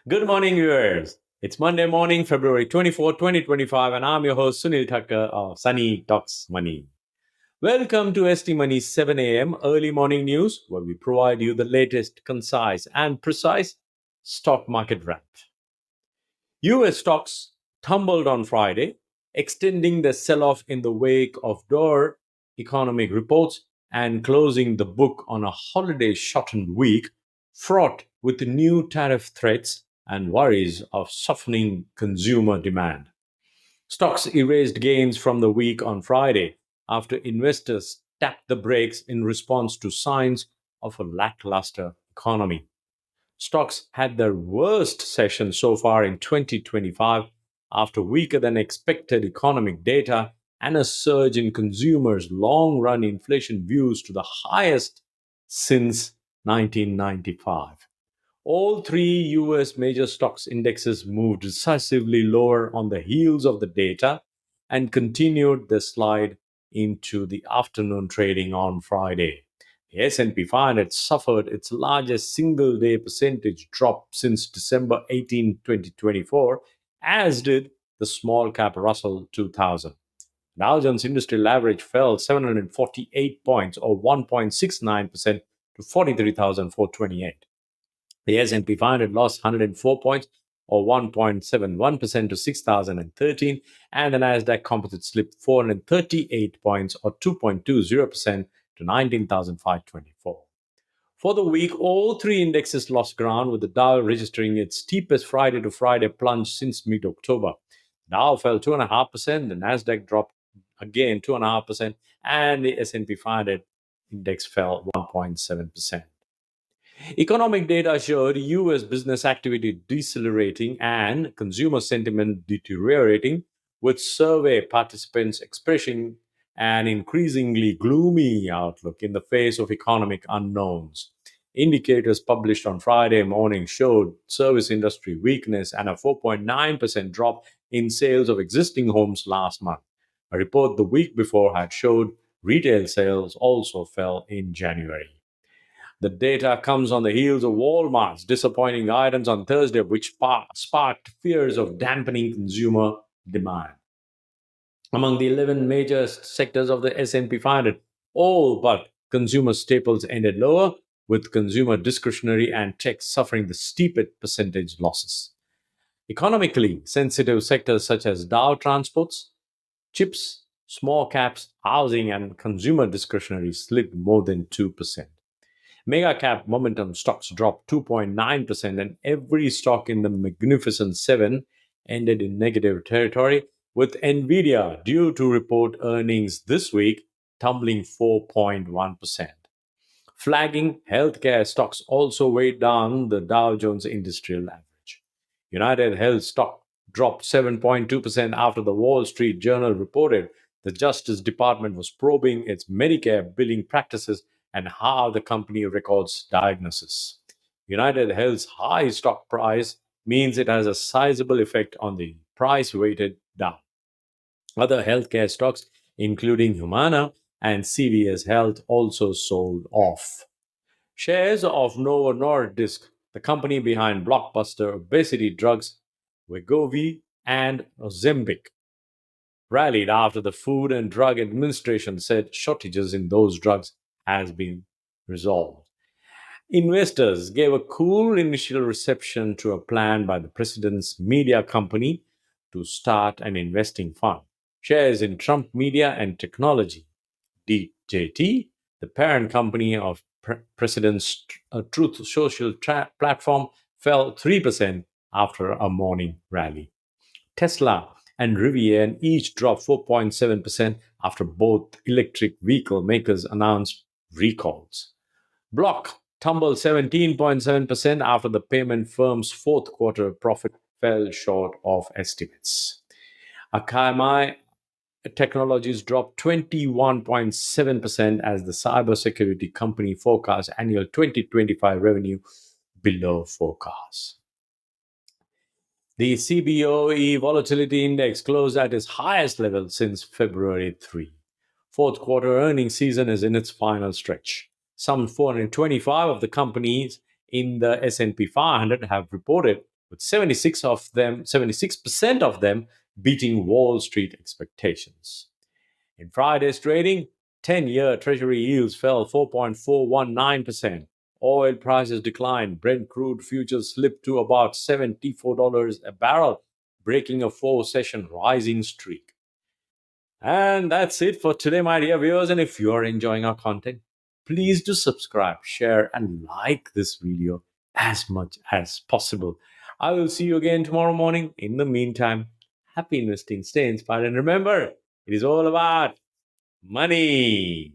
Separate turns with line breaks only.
Good morning, viewers. It's Monday morning, February 24, 2025, and I'm your host, Sunil Thakker of Sunny Talks Money. Welcome to ST Money's 7 a.m. early morning news, where we provide you the latest, concise, and precise stock market wrap. US stocks tumbled on Friday, extending the sell off in the wake of Dow economic reports and closing the book on a holiday shortened week fraught with new tariff threats and worries of softening consumer demand. Stocks erased gains from the week on Friday after investors tapped the brakes in response to signs of a lackluster economy. Stocks had their worst session so far in 2025 after weaker than expected economic data and a surge in consumers' long run inflation views to the highest since 1995. All three US major stocks indexes moved decisively lower on the heels of the data and continued the slide into the afternoon trading on Friday. The S&P 500 suffered its largest single-day percentage drop since December 18, 2024, as did the small-cap Russell 2000. Dow Jones Industrial Average fell 748 points or 1.69% to 43,428. The S&P 500 lost 104 points or 1.71% to 6,013, and the Nasdaq Composite slipped 438 points or 2.20% to 19,524. For the week, all three indexes lost ground, with the Dow registering its steepest Friday to Friday plunge since mid October. Dow fell 2.5%, the Nasdaq dropped again 2.5%, and the S&P 500 index fell 1.7%. Economic data showed US business activity decelerating and consumer sentiment deteriorating, with survey participants expressing an increasingly gloomy outlook in the face of economic unknowns. Indicators published on Friday morning showed service industry weakness and a 4.9% drop in sales of existing homes last month. A report the week before had showed retail sales also fell in January. The data comes on the heels of Walmart's disappointing guidance on Thursday, which sparked fears of dampening consumer demand. Among the 11 major sectors of the S&P 500, all but consumer staples ended lower, with consumer discretionary and tech suffering the steepest percentage losses. Economically sensitive sectors such as Dow Transports, chips, small caps, housing, and consumer discretionary slipped more than 2%. Mega cap momentum stocks dropped 2.9%, and every stock in the Magnificent Seven ended in negative territory, with Nvidia due to report earnings this week tumbling 4.1%. Flagging healthcare stocks also weighed down the Dow Jones Industrial Average. United Health stock dropped 7.2% after the Wall Street Journal reported the Justice Department was probing its Medicare billing practices and how the company records diagnosis. United Health's high stock price means it has a sizable effect on the price weighted Dow. Other healthcare stocks, including Humana and CVS Health, also sold off. Shares of Novo Nordisk, the company behind blockbuster obesity drugs Wegovy and Ozempic, rallied after the Food and Drug Administration said shortages in those drugs has been resolved. Investors gave a cool initial reception to a plan by the president's media company to start an investing fund. Shares in Trump Media and Technology, DJT, the parent company of President's Truth Social platform, fell 3% after a morning rally. Tesla and Rivian each dropped 4.7% after both electric vehicle makers announced recalls. Block tumbled 17.7% after the payment firm's fourth quarter profit fell short of estimates. Akamai Technologies dropped 21.7% as the cybersecurity company forecast annual 2025 revenue below forecast. The CBOE volatility index closed at its highest level since February 3. Fourth quarter earnings season is in its final stretch. Some 425 of the companies in the S&P 500 have reported, with 76% of them beating Wall Street expectations. In Friday's trading, 10-year Treasury yields fell 4.419%. Oil prices declined. Brent crude futures slipped to about $74 a barrel, breaking a four-session rising streak. And that's it for today, my dear viewers. And if you're enjoying our content, please do subscribe, share, and like this video as much as possible. I will see you again tomorrow morning. In the meantime, happy investing, stay inspired, and remember, it is all about money.